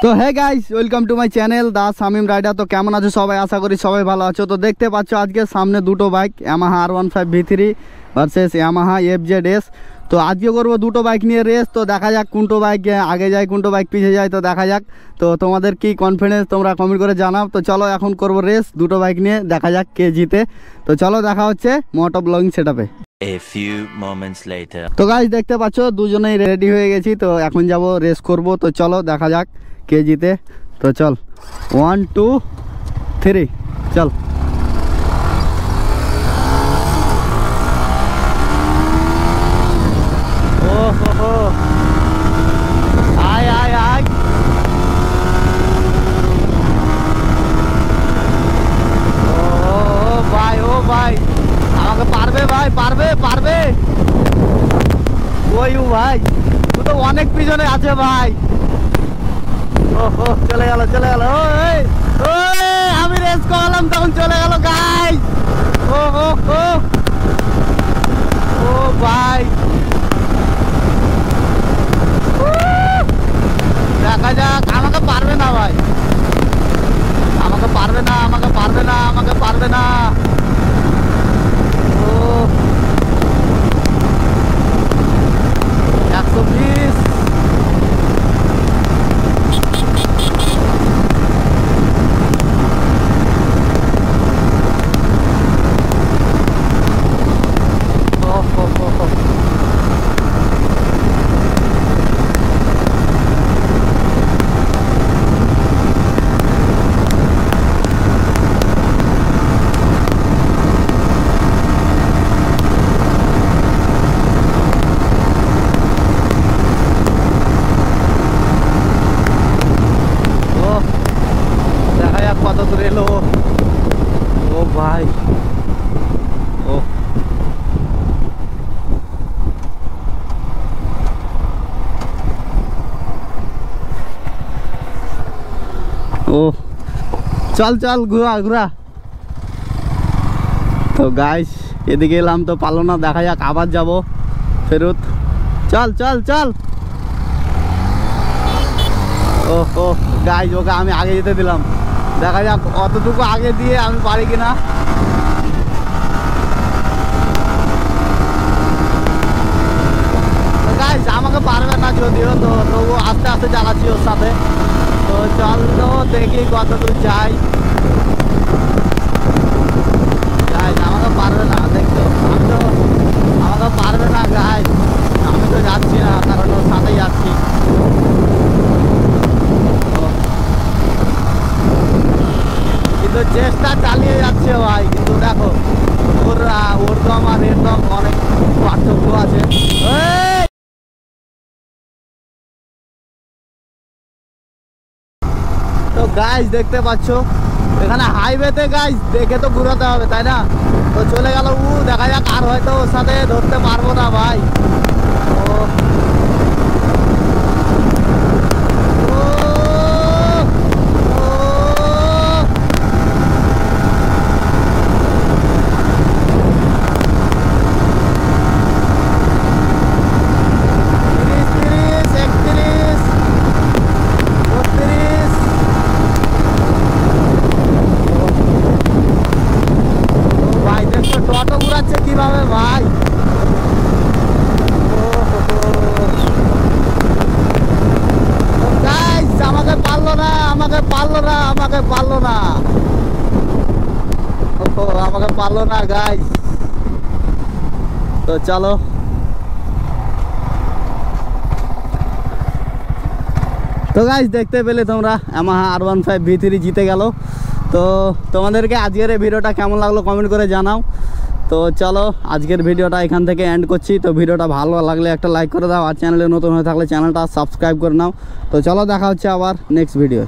তো hey guys, welcome to my channel the Shamim rider. তো কেমন আছো সবাই? আশা করি সবাই ভালো আছো। তো দেখতে পাচ্ছ আজকে সামনে দুটো bike, Yamaha R15 V3 versus Yamaha FZS। তো আজকে করবো দুটো বাইক নিয়ে রেস। তো দেখা যাক কোনটো বাইক আগে যায়, কোনটো বাইক পিছিয়ে যায়। তো দেখা যাক। তো তোমাদের কি কনফিডেন্স তোমরা কমেন্ট করে জানাও। তো চলো এখন করবো রেস দুটো বাইক নিয়ে, দেখা যাক কে জিতে। তো চলো দেখা হচ্ছে মোটো ব্লগিং সেটআপে। A few moments later. তো গাইস দেখতে পাচ্ছ দুজনেই রেডি হয়ে গেছি। তো এখন যাব রেস করব। তো চলো দেখা যাক কে জিতে। তো চল 1 2 3 চল। ও হো হো, আয় আয় আয়। ও ভাই, ও ভাই, আমাকে পারবে ভাই, পারবে পারবে। ওই ভাই, তুই তো অনেক পিছনে আছে ভাই। ওহো, চলে গেল চলে গেল। ওই ওই, আমি রেস করলাম তখন চলে গেল গাইস। ও ও ও ও ভাই, দেখা যাক। আমাকে পারবে না ভাই, আমাকে পারবে না, আমাকে পারবে না, আমাকে পারবে না। ও 120। কত দূর এলো। ও ভাই, ও ও চল চল, ঘুরা ঘুরা। তো গাইস এদিকে এলাম তো পারলো না, দেখা যাক আবার যাব ফেরত। চল চল চল। ও ও গাইস, ওকে আমি আগে যেতে দিলাম, দেখা যাক অতটুকু আগে দিয়ে আমি পারি কিনা। গাইস আমাকে পারবে না যদিও, তো তবু আস্তে আস্তে চালাচ্ছি ওর সাথে। তো চল তো দেখি কত দূর যাই। গাইস আমাকে পারবে না, দেখছো আমি তো, আমাকে পারবে না গাইস। আমি তো যাচ্ছি না, কারণ ওর সাথেই যাচ্ছি। কিন্তু চেষ্টা চালিয়ে যাচ্ছে ভাই। কিন্তু দেখো ওর দম আর এর দম অনেক পার্থক্য আছে। তো গাইস দেখতে পাচ্ছ এখানে হাইওয়েতে গাইস দেখে তো ঘুরাতে হবে, তাই না? তো চলে গেল ও, দেখা যাক। আর হয়তো ওর সাথে ধরতে পারবো না ভাই। ও কিভাবে ভাই। আমাকে পারলো না, আমাকে পারলো না, আমাকে পারলো না, আমাকে পারলো না গাইস। তো চলো তো গাইস দেখতে পেলে তোমরা, ইয়ামাহা R15 V3 জিতে গেল। তো তোমাদেরকে আজকের এই ভিডিওটা কেমন লাগলো কমেন্ট করে জানাও। তো চলো আজকের ভিডিওটা এখান থেকে এন্ড করছি। তো ভিডিওটা ভালো লাগলে একটা লাইক করে দাও, আর চ্যানেলে নতুন হয়ে থাকলে চ্যানেলটা সাবস্ক্রাইব করে নাও। তো চলো দেখা হচ্ছে আবার নেক্সট ভিডিও।